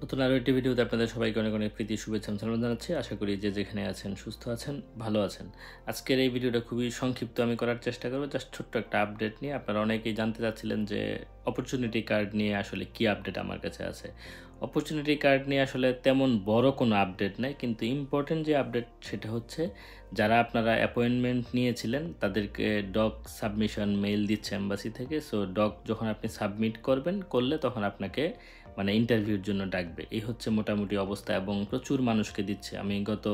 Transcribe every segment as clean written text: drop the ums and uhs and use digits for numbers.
নতুন আরও একটি ভিডিওতে আপনাদের সবাইকে অনেক অনেক প্রীতি শুভেচ্ছা সালাম জানাচ্ছি। আশা করি যে যেখানে আছেন সুস্থ আছেন, ভালো আছেন। আজকের এই ভিডিওটা খুবই সংক্ষিপ্ত আমি করার চেষ্টা করব, জাস্ট ছোট্ট একটা আপডেট নিয়ে। আপনারা অনেকেই জানতে চাচ্ছিলেন যে অপরচুনিটি কার্ড নিয়ে আসলে কী আপডেট আমার কাছে আছে। অপরচুনিটি কার্ড নিয়ে আসলে তেমন বড় কোনো আপডেট নেই, কিন্তু ইম্পর্টেন্ট যে আপডেট সেটা হচ্ছে যারা আপনারা অ্যাপয়েন্টমেন্ট নিয়েছিলেন তাদেরকে ডক সাবমিশন মেইল দিচ্ছে এম্বাসি থেকে। সো ডক যখন আপনি সাবমিট করলে তখন আপনাকে ইন্টারভিউর জন্য ডাকবে। এই হচ্ছে মোটামুটি অবস্থা এবং প্রচুর মানুষকে দিচ্ছে। আমি গত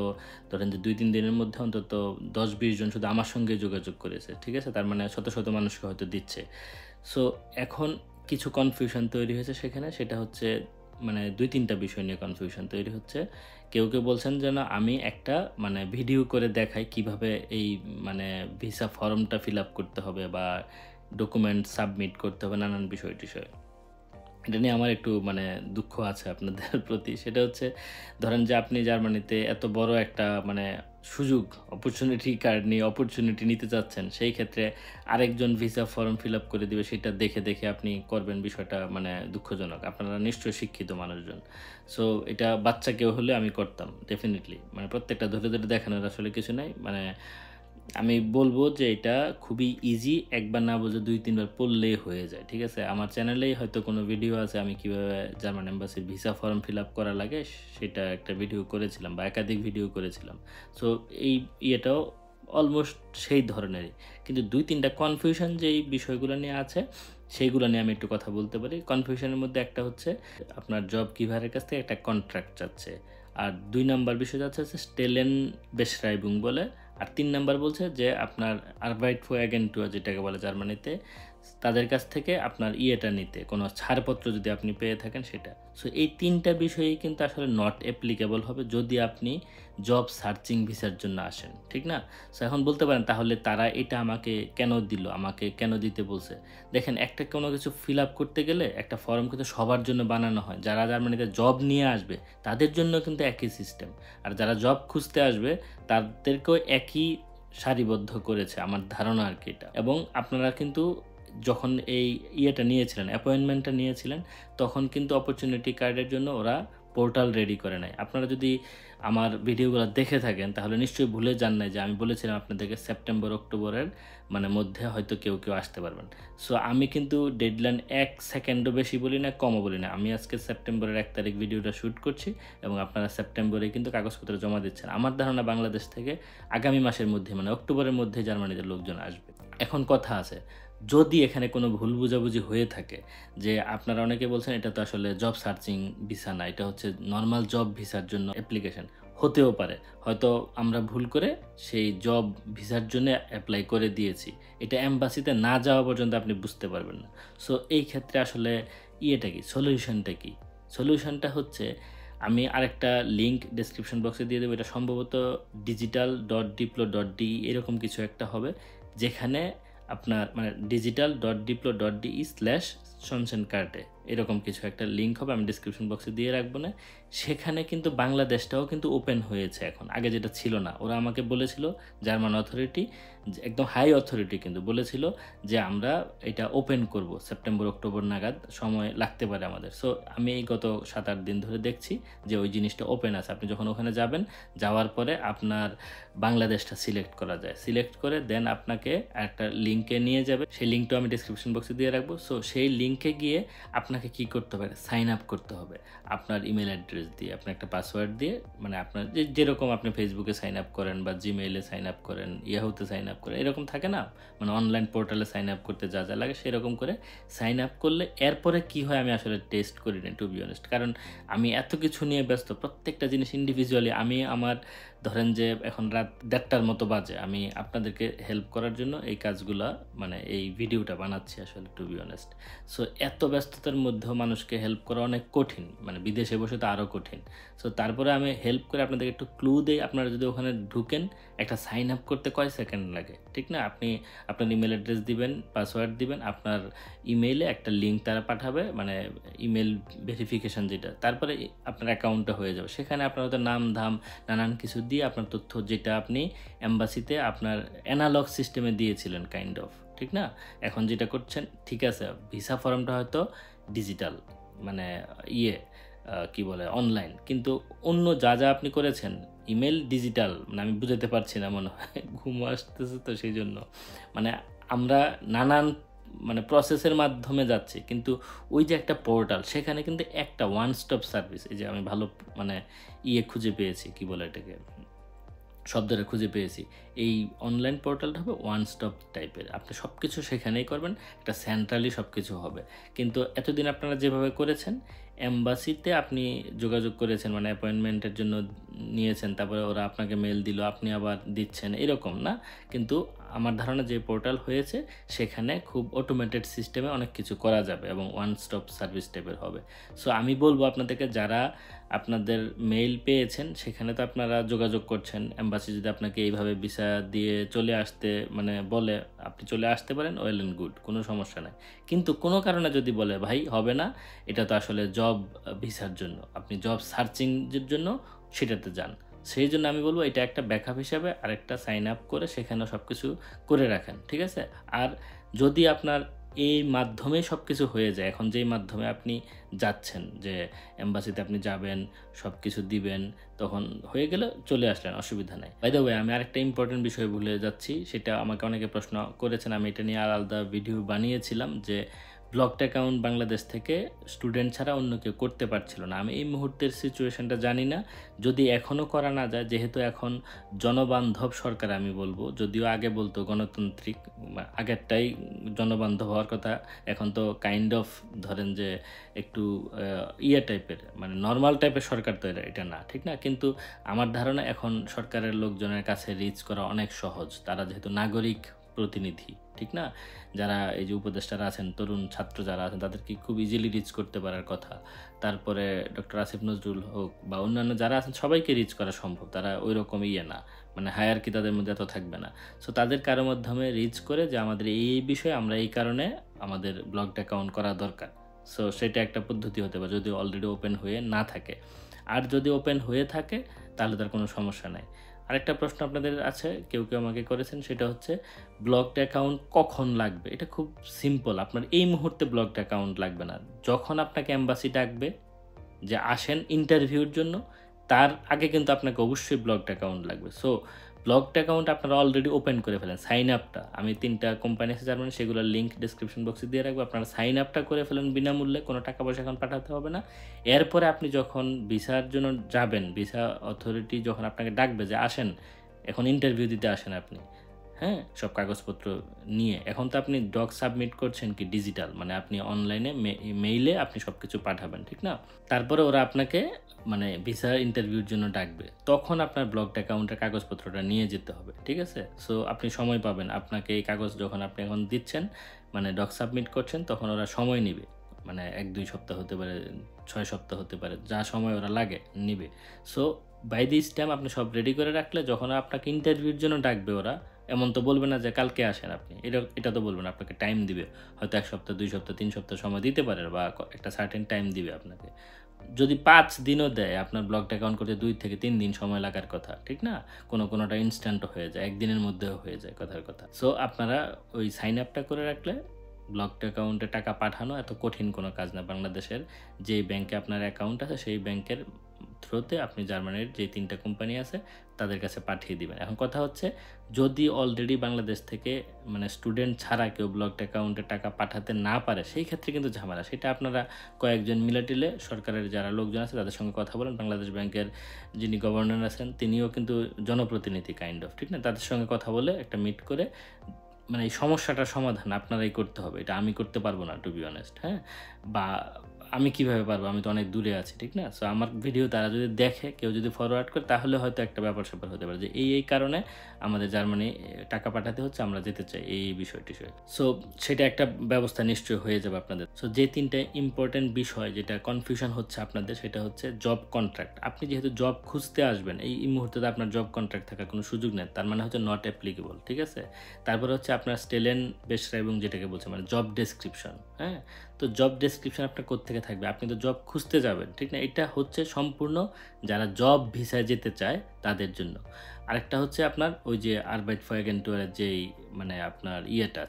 ধরেন যে ২-৩ দিনের মধ্যে অন্তত ১০-২০ জন শুধু আমার সঙ্গে যোগাযোগ করেছে। ঠিক আছে? তার মানে শত, শত মানুষকে হয়তো দিচ্ছে। সো এখন কিছু কনফিউশন তৈরি হয়েছে সেখানে। সেটা হচ্ছে ২-৩টা বিষয় নিয়ে কনফিউশন তৈরি হচ্ছে। কেউ বলছেন যেন আমি একটা ভিডিও করে দেখাই কিভাবে এই ভিসা ফর্মটা ফিল আপ করতে হবে বা ডকুমেন্ট সাবমিট করতে হবে, নানান বিষয়-টিষয়। এটা নিয়ে আমার একটু দুঃখ আছে আপনাদের প্রতি। সেটা হচ্ছে ধরেন যে আপনি জার্মানিতে এত বড় একটা সুযোগ, অপরচুনিটি কার্ড নিয়ে অপরচুনিটি নিতে চাচ্ছেন। সেই ক্ষেত্রে আরেকজন ভিসা ফর্ম ফিল আপ করে দিবে, সেটা দেখে আপনি করবেন, বিষয়টা দুঃখজনক। আপনারা নিশ্চয়ই শিক্ষিত মানুষজন। সো এটা বাচ্চা কেউ হলে আমি করতাম ডেফিনিটলি। প্রত্যেকটা ধরে দেখানোর আসলে কিছু নাই। আমি বলবো যে এটা খুবই ইজি, একবার না বুঝে ২-৩ বার পড়লেই হয়ে যায়। ঠিক আছে? আমার চ্যানেলেই হয়তো কোনো ভিডিও আছে আমি কিভাবে জার্মান এম্বাসির ভিসা ফর্ম ফিল আপ করা লাগে সেটা একটা ভিডিও করেছিলাম বা একাধিক ভিডিও করেছিলাম। সো এই ইয়েটাও অলমোস্ট সেই ধরনেরই। কিন্তু ২-৩টা কনফিউশন যেই বিষয়গুলো নিয়ে আছে সেইগুলো নিয়ে আমি একটু কথা বলতে পারি। কনফিউশনের মধ্যে একটা হচ্ছে আপনার জব কিভারের কাছ থেকে একটা কন্ট্রাক্ট চাচ্ছে। আর ২ নাম্বার বিষয় যাচ্ছে স্টেলেন বেশরাইবুং বলে। আর ৩ নাম্বার বলছে যে আপনার আরবাইটফুয়াগেন্টুর যেটাকে বলে জার্মানিতে, তাদের কাছ থেকে আপনার ইয়েটা নিতে, কোনো ছাড়পত্র যদি আপনি পেয়ে থাকেন সেটা। সো এই ৩টা বিষয়ই কিন্তু আসলে নট অ্যাপ্লিকেবল হবে যদি আপনি জব সার্চিং ভিসার জন্য আসেন। ঠিক না? সো এখন বলতে পারেন তাহলে তারা এটা আমাকে কেন দিল? আমাকে কেন দিতে বলছে? দেখেন, একটা কোনো কিছু ফিল আপ করতে গেলে একটা ফর্ম কিন্তু সবার জন্য বানানো হয়। যারা জার্মানিতে জব নিয়ে আসবে তাদের জন্য কিন্তু একই সিস্টেম। আর যারা জব খুঁজতে আসবে তাদেরকেও একই সারিবদ্ধ করেছে আমার ধারণা আরকি এটা। এবং আপনারা কিন্তু যখন এই ইয়েটা নিয়েছিলেন, অ্যাপয়েন্টমেন্টটা নিয়েছিলেন, তখন কিন্তু অপরচুনিটি কার্ডের জন্য ওরা পোর্টাল রেডি করে নাই। আপনারা যদি আমার ভিডিওগুলো দেখে থাকেন তাহলে নিশ্চয়ই ভুলে যান নাই যে আমি বলেছিলাম আপনাদেরকে সেপ্টেম্বর-অক্টোবরের মধ্যে হয়তো কেউ আসতে পারবেন। সো আমি কিন্তু ডেডলাইন ১ সেকেন্ডও বেশি বলি না, কমও বলি না। আমি আজকে সেপ্টেম্বরের ১ তারিখ ভিডিওটা শুট করছি এবং আপনারা সেপ্টেম্বরে কিন্তু কাগজপত্র জমা দিচ্ছেন। আমার ধারণা বাংলাদেশ থেকে আগামী মাসের মধ্যে অক্টোবরের মধ্যে জার্মানিতে লোকজন আসবে। এখন কথা আছে, যদি এখানে কোনো ভুল বোঝাবুঝি হয়ে থাকে যে আপনারা অনেকে বলছেন এটা তো আসলে জব সার্চিং ভিসা না, এটা হচ্ছে নরমাল জব ভিসার জন্য অ্যাপ্লিকেশন। হতেও পারে হয়তো আমরা ভুল করে সেই জব ভিসার জন্য অ্যাপ্লাই করে দিয়েছি। এটা এম্বাসিতে না যাওয়া পর্যন্ত আপনি বুঝতে পারবেন না। সো এই ক্ষেত্রে আসলে ইয়েটা কি, সলিউশনটা কি? সলিউশনটা হচ্ছে আমি আরেকটা লিঙ্ক ডেসক্রিপশন বক্সে দিয়ে দেবো। এটা সম্ভবত digital.diplo.de এরকম কিছু একটা হবে, যেখানে আপনার digital.diplo.de/Schonchenkarte এরকম কিছু একটা লিঙ্ক হবে, আমি ডিসক্রিপশন বক্সে দিয়ে রাখবো না। সেখানে কিন্তু বাংলাদেশটাও কিন্তু ওপেন হয়েছে এখন, আগে যেটা ছিল না। ওরা আমাকে বলেছিল, জার্মান অথরিটি, একদম হাই অথরিটি কিন্তু বলেছিল যে আমরা এটা ওপেন করব সেপ্টেম্বর-অক্টোবর নাগাদ, সময় লাগতে পারে আমাদের। সো আমি এই গত ৭-৮ দিন ধরে দেখছি যে ওই জিনিসটা ওপেন আছে। আপনি যখন ওখানে যাবেন, যাওয়ার পরে আপনার বাংলাদেশটা সিলেক্ট করা যায়। সিলেক্ট করে দেন আপনাকে একটা লিঙ্কে নিয়ে যাবে। সেই লিঙ্কটাও আমি ডিসক্রিপশন বক্সে দিয়ে রাখবো। সো সেই লিঙ্কে গিয়ে আপনাকে কি করতে হবে? সাইন আপ করতে হবে। আপনার ইমেল অ্যাড্রেস দিয়ে, আপনার একটা পাসওয়ার্ড দিয়ে, আপনার যেরকম আপনি ফেসবুকে সাইন আপ করেন বা জিমেইলে সাইন আপ করেন, ইয়াহুতে সাইন আপ করেন, এরকম থাকে না? অনলাইন পোর্টালে সাইন আপ করতে যা লাগে সেরকম করে সাইন আপ করলে এরপরে কি হয় আমি আসলে টেস্ট করি না, টু বি অনেস্ট। কারণ আমি এত কিছু নিয়ে ব্যস্ত, প্রত্যেকটা জিনিস ইন্ডিভিজুয়ালি আমি আমার ধরেন যে এখন রাত ১:৩০টার মতো বাজে, আমি আপনাদেরকে হেল্প করার জন্য এই কাজগুলা এই ভিডিওটা বানাচ্ছি আসলে, টু বি অনেস্ট। সো এত ব্যস্ততার মধ্যেও মানুষকে হেল্প করা অনেক কঠিন, বিদেশে বসে তো আরও কঠিন। সো তারপরে আমি হেল্প করে আপনাদেরকে একটু ক্লু দেই। আপনারা যদি ওখানে ঢুকেন, একটা সাইন আপ করতে কয় সেকেন্ড লাগে, ঠিক না? আপনি আপনার ইমেল অ্যাড্রেস দিবেন, পাসওয়ার্ড দিবেন, আপনার ইমেইলে একটা লিঙ্ক তারা পাঠাবে, ইমেল ভেরিফিকেশন যেটা, তারপরে আপনার অ্যাকাউন্টটা হয়ে যাবে। সেখানে আপনার হয়তো নাম ধাম নানান কিছু দিয়ে আপনার তথ্য, যেটা আপনি এম্বাসিতে আপনার অ্যানালগ সিস্টেমে দিয়েছিলেন কাইন্ড অফ, ঠিক না? এখন যেটা করছেন, ঠিক আছে, ভিসা ফর্মটা হয়তো ডিজিটাল, ইয়ে কি বলে অনলাইন, কিন্তু অন্য যা যা আপনি করেছেন ইমেল ডিজিটাল, মানে আমি বুঝাতে পারছি না মনে হয়, ঘুম আসতেছে তো সেই জন্য। মানে আমরা নানান মানে প্রসেসের মাধ্যমে যাচ্ছি, কিন্তু ওই যে একটা পোর্টাল, সেখানে কিন্তু একটা ওয়ান স্টপ সার্ভিস, এই যে আমি ভালো মানে খুঁজে পেয়েছি, কি বলে এটাকে, শব্দটা খুঁজে পেয়েছি। এই অনলাইন পোর্টালটা হবে ওয়ান স্টপ টাইপের, আপনি সব কিছু সেখানেই করবেন, একটা সেন্ট্রালি সব কিছু হবে। কিন্তু এতদিন আপনারা যেভাবে করেছেন, এম্বাসিতে আপনি যোগাযোগ করেছেন, মানে অ্যাপয়েন্টমেন্টের জন্য নিয়েছেন, তারপরে ওরা আপনাকে মেল দিল, আপনি আবার দিচ্ছেন, এরকম না। কিন্তু আমার ধারণা যে পোর্টাল হয়েছে সেখানে খুব অটোমেটেড সিস্টেমে অনেক কিছু করা যাবে এবং ওয়ান স্টপ সার্ভিস টাইপের হবে। সো আমি বলবো আপনাদেরকে, যারা আপনাদের মেইল পেয়েছেন সেখানে তো আপনারা যোগাযোগ করছেন, এম্বাসি যদি আপনাকে এইভাবে ভিসা দিয়ে চলে আসতে মানে বলে, আপনি চলে আসতে পারেন, ওয়েল অ্যান্ড গুড, কোনো সমস্যা নাই। কিন্তু কোনো কারণে যদি বলে ভাই হবে না, এটা তো আসলে জব ভিসার জন্য, আপনি জব সার্চিংয়ের জন্য সেটাতে যান, সেই জন্য আমি বলবো এটা একটা ব্যাকআপ হিসাবে আরেকটা সাইন আপ করে সেখানেও সব কিছু করে রাখেন, ঠিক আছে। আর যদি আপনার এই মাধ্যমে সব কিছু হয়ে যায়, এখন যেই মাধ্যমে আপনি যাচ্ছেন, যে এম্বাসিতে আপনি যাবেন, সব কিছু দিবেন, তখন হয়ে গেলে চলে আসলেন, অসুবিধা নেই। বাই দ্য ওয়ে, আমি আরেকটা ইম্পর্টেন্ট বিষয় ভুলে যাচ্ছি, সেটা আমাকে অনেকে প্রশ্ন করেছেন, আমি এটা নিয়ে আলাদা ভিডিও বানিয়েছিলাম, যে ব্লকড অ্যাকাউন্ট বাংলাদেশ থেকে স্টুডেন্ট ছাড়া অন্য কেউ করতে পারছিল না। আমি এই মুহূর্তের সিচুয়েশনটা জানি না, যদি এখনও করা না যায়, যেহেতু এখন জনবান্ধব সরকার আমি বলবো, যদিও আগে বলতো গণতান্ত্রিক, আগেরটাই জনবান্ধব হওয়ার কথা, এখন তো কাইন্ড অফ ধরেন যে একটু টাইপের, মানে নর্মাল টাইপের সরকার তো এটা না, ঠিক না। কিন্তু আমার ধারণা এখন সরকারের লোকজনের কাছে রিচ করা অনেক সহজ, তারা যেহেতু নাগরিক প্রতিনিধি, ঠিক না। যারা এই যে উপদেষ্টারা আছেন, তরুণ ছাত্র যারা আছেন, তাদেরকে খুব ইজিলি রিচ করতে পারার কথা। তারপরে ডক্টর আসিফ নজরুল হোক বা অন্যান্য যারা আছেন, সবাইকে রিচ করা সম্ভব, তারা ওই রকম না, মানে হায়ার কি তাদের মধ্যে এত থাকবে না। সো তাদের কারো মাধ্যমে রিচ করে যে আমাদের এই বিষয়ে, আমরা এই কারণে আমাদের ব্লগড অ্যাকাউন্ট করা দরকার। সো সেটা একটা পদ্ধতি হতে পারে, যদি অলরেডি ওপেন হয়ে না থাকে। আর যদি ওপেন হয়ে থাকে তাহলে তার কোনো সমস্যা নাই। আরেকটা প্রশ্ন আপনাদের আছে, কেউ কেউ আমাকে করেছেন, সেটা হচ্ছে ব্লকড অ্যাকাউন্ট কখন লাগবে। এটা খুব সিম্পল, আপনার এই মুহূর্তে ব্লকড অ্যাকাউন্ট লাগবে না, যখন আপনাকে এম্বাসি ডাকবে যে আসেন ইন্টারভিউর জন্য, তার আগে কিন্তু আপনাকে অবশ্যই ব্লকড অ্যাকাউন্ট লাগবে। সো ব্লকড অ্যাকাউন্ট আপনারা অলরেডি ওপেন করে ফেলেন, সাইন আপটা, আমি 3টা কোম্পানি আছে জার্মানি, সেগুলোর লিঙ্ক ডিসক্রিপশন বক্সে দিয়ে রাখবো, আপনারা সাইন আপটা করে ফেলেন বিনামূল্যে, কোনো টাকা পয়সা এখন পাঠাতে হবে না। এরপরে আপনি যখন ভিসার জন্য যাবেন, ভিসা অথরিটি যখন আপনাকে ডাকবে যে আসেন এখন ইন্টারভিউ দিতে আসেন আপনি, হ্যাঁ, সব কাগজপত্র নিয়ে, এখন তো আপনি ডক সাবমিট করছেন কি ডিজিটাল, মানে আপনি অনলাইনে মেইলে আপনি সব কিছু পাঠাবেন, ঠিক না। তারপরে ওরা আপনাকে মানে ভিসা ইন্টারভিউর জন্য ডাকবে, তখন আপনার ব্লকড অ্যাকাউন্টের কাগজপত্রটা নিয়ে যেতে হবে, ঠিক আছে। সো আপনি সময় পাবেন, আপনাকে এই কাগজ যখন আপনি এখন দিচ্ছেন, মানে ডক সাবমিট করছেন, তখন ওরা সময় নেবে, মানে 1-2 সপ্তাহ হতে পারে, 6 সপ্তাহ হতে পারে, যা সময় ওরা লাগে নিবে। সো বাই দিস টাইম আপনি সব রেডি করে রাখলে, যখন আপনাকে ইন্টারভিউর জন্য ডাকবে ওরা, এমন তো বলবে না যে কালকে আসেন আপনি, এটা তো বলবেন, আপনাকে টাইম দিবে, হয়তো 1 সপ্তাহ, 2 সপ্তাহ, 3 সপ্তাহ সময় দিতে পারে, বা একটা সার্টেন টাইম দিবে আপনাকে। যদি 5 দিনও দেয়, আপনার ব্লকড অ্যাকাউন্ট করতে 2 থেকে 3 দিন সময় লাগার কথা, ঠিক না। কোনোটা ইনস্ট্যান্টও হয়ে যায়, 1 দিনের মধ্যেও হয়ে যায়, কথার কথা। সো আপনারা ওই সাইন আপটা করে রাখলে ব্লকড অ্যাকাউন্টে টাকা পাঠানো এত কঠিন কোনো কাজ না। বাংলাদেশের যেই ব্যাংকে আপনার অ্যাকাউন্ট আছে, সেই ব্যাংকের থ্রুতে আপনি জার্মানির যে 3টা কোম্পানি আছে তাদের কাছে পাঠিয়ে দিবেন। এখন কথা হচ্ছে, যদি অলরেডি বাংলাদেশ থেকে মানে স্টুডেন্ট ছাড়া কেউ ব্লকড অ্যাকাউন্টে টাকা পাঠাতে না পারে, সেই ক্ষেত্রে কিন্তু ঝামেলা। সেটা আপনারা কয়েকজন মিলাটিলে সরকারের যারা লোকজন আছে তাদের সঙ্গে কথা বলেন, বাংলাদেশ ব্যাংকের যিনি গভর্নর আছেন তিনিও কিন্তু জনপ্রতিনিধি কাইন্ড অফ, ঠিক না। তাদের সঙ্গে কথা বলে একটা মিট করে, মানে এই সমস্যাটার সমাধান আপনারাই করতে হবে, এটা আমি করতে পারবো না, টু বি অনেস্ট, হ্যাঁ। বা আমি কিভাবে পারবো, আমি তো অনেক দূরে আছি, ঠিক না। সো আমার ভিডিও তারা যদি দেখে, কেউ যদি ফরওয়ার্ড করে, তাহলে হয়তো একটা ব্যাপার স্যাপার হতে পারে, যে এই কারণে আমাদের জার্মানি টাকা পাঠাতে হচ্ছে, আমরা যেতে চাই, এই বিষয়টি। সো সেটা একটা ব্যবস্থা নিশ্চয়ই হয়ে যাবে আপনাদের। সো যে 3টে ইম্পর্টেন্ট বিষয় যেটা কনফিউশন হচ্ছে আপনাদের, সেটা হচ্ছে জব কন্ট্রাক্ট। আপনি যেহেতু জব খুঁজতে আসবেন, এই মুহূর্তে আপনার জব কন্ট্রাক্ট থাকার কোনো সুযোগ নেই, তার মানে হচ্ছে নট অ্যাপ্লিকেবল, ঠিক আছে। তারপরে হচ্ছে আপনার স্টেলেন বেশরাইবুং, যেটাকে বলছে মানে জব ডেসক্রিপশন, হ্যাঁ। তো জব ডেসক্রিপশন আপনার কোত্থেকে থাকবে, আপনি তো জব খুঁজতে যাবেন, ঠিক না। এটা হচ্ছে সম্পূর্ণ যারা জব ভিসায় যেতে চায় তাদের জন্য। আরেকটা হচ্ছে আপনার ওই যে আরবাইটফারগেন্টুয়ারের যেই মানে আপনার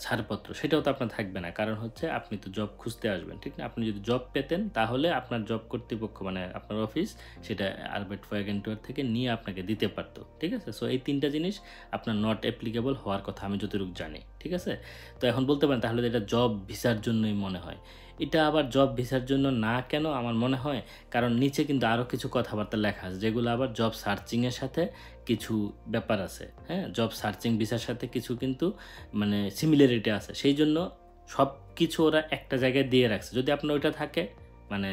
ছাড়পত্র, সেটাও তো আপনার থাকবে না। কারণ হচ্ছে আপনি তো জব খুঁজতে আসবেন, ঠিক না? আপনি যদি জব পেতেন তাহলে আপনার জব কর্তৃপক্ষ মানে আপনার অফিস সেটা আরবাইটফারগেন্টুয়ার থেকে নিয়ে আপনাকে দিতে পারত, ঠিক আছে? সো এই ৩টা জিনিস আপনার নট অ্যাপ্লিকেবল হওয়ার কথা আমি যতটুকু জানি, ঠিক আছে? তো এখন বলতে পারেন তাহলে এটা জব ভিসার জন্যই মনে হয়। এটা আবার জব ভিসার জন্য না কেন আমার মনে হয়, কারণ নিচে কিন্তু আরও কিছু কথাবার্তা লেখা আছে যেগুলো আবার জব সার্চিংয়ের সাথে কিছু ব্যাপার আছে, হ্যাঁ? জব সার্চিং ভিসার সাথে কিছু কিন্তু মানে সিমিলারিটি আছে। সেই জন্য সব কিছু ওরা একটা জায়গায় দিয়ে রাখছে। যদি আপনার ওইটা থাকে মানে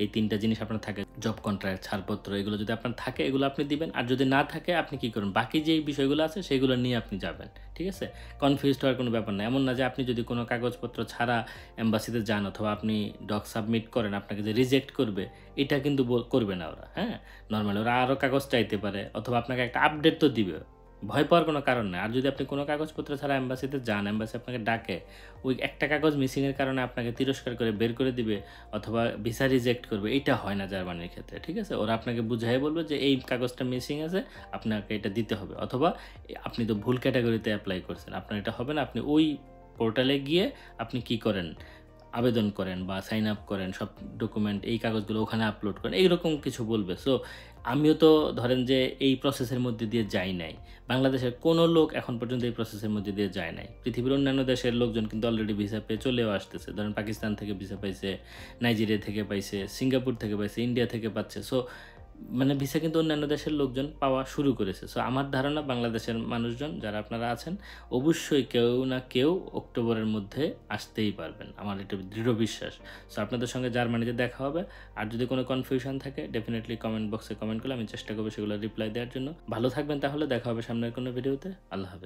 এই ৩টা জিনিস আপনার থাকে, জব কন্ট্রাক্ট, ছাড়পত্র, এগুলো যদি আপনার থাকে এগুলো আপনি দিবেন। আর যদি না থাকে আপনি কি করবেন? বাকি যেই বিষয়গুলো আছে সেগুলো নিয়ে আপনি যাবেন, ঠিক আছে? কনফিউজড হওয়ার কোনো ব্যাপার না। এমন না যে আপনি যদি কোনো কাগজপত্র ছাড়া এম্বাসিতে যান অথবা আপনি ডক সাবমিট করেন, আপনাকে যে রিজেক্ট করবে এটা কিন্তু করবে না ওরা, হ্যাঁ? নরমালি ওরা আরও কাগজ চাইতে পারে অথবা আপনাকে একটা আপডেট তো দিবে। ভয় পাওয়ার কোনো কারণ নেই। আর যদি আপনি কোনো কাগজপত্র ছাড়া এম্বাসিতে যান, এম্বাসি আপনাকে ডাকে, ওই একটা কাগজ মিসিংয়ের কারণে আপনাকে তিরস্কার করে বের করে দিবে অথবা ভিসা রিজেক্ট করবে, এটা হয় না জার্মানির ক্ষেত্রে, ঠিক আছে? ওরা আপনাকে বুঝাই বলবে যে এই কাগজটা মিসিং আছে, আপনাকে এটা দিতে হবে। অথবা আপনি তো ভুল ক্যাটাগরিতে অ্যাপ্লাই করছেন, আপনার এটা হবে না। আপনি ওই পোর্টালে গিয়ে আপনি কি করেন? আবেদন করেন বা সাইন আপ করেন, সব ডকুমেন্ট এই কাগজগুলো ওখানে আপলোড করেন, এইরকম কিছু বলবে। সো আমিও তো ধরেন যে এই প্রসেসের মধ্যে দিয়ে যাই নাই। বাংলাদেশের কোনো লোক এখন পর্যন্ত এই প্রসেসের মধ্যে দিয়ে যায় নাই। পৃথিবীর অন্যান্য দেশের লোকজন কিন্তু অলরেডি ভিসা পেয়ে চলেও আসতেছে। ধরেন পাকিস্তান থেকে ভিসা পাইছে, নাইজেরিয়া থেকে পাইছে, সিঙ্গাপুর থেকে পাইছে, ইন্ডিয়া থেকে পাচ্ছে। সো মানে ভিসা কিন্তু অন্যান্য দেশের লোকজন পাওয়া শুরু করেছে। সো আমার ধারণা বাংলাদেশের মানুষজন যারা আপনারা আছেন অবশ্যই কেউ না কেউ অক্টোবরের মধ্যে আসতেই পারবেন। আমার এটা দৃঢ় বিশ্বাস। সো আপনাদের সঙ্গে জার্মানিতে দেখা হবে। আর যদি কোনো কনফিউশন থাকে ডেফিনিটলি কমেন্ট বক্সে কমেন্ট করলে আমি চেষ্টা করব সেগুলো রিপ্লাই দেওয়ার জন্য। ভালো থাকবেন তাহলে, দেখা হবে সামনের কোনো ভিডিওতে। আল্লাহ হাফেজ।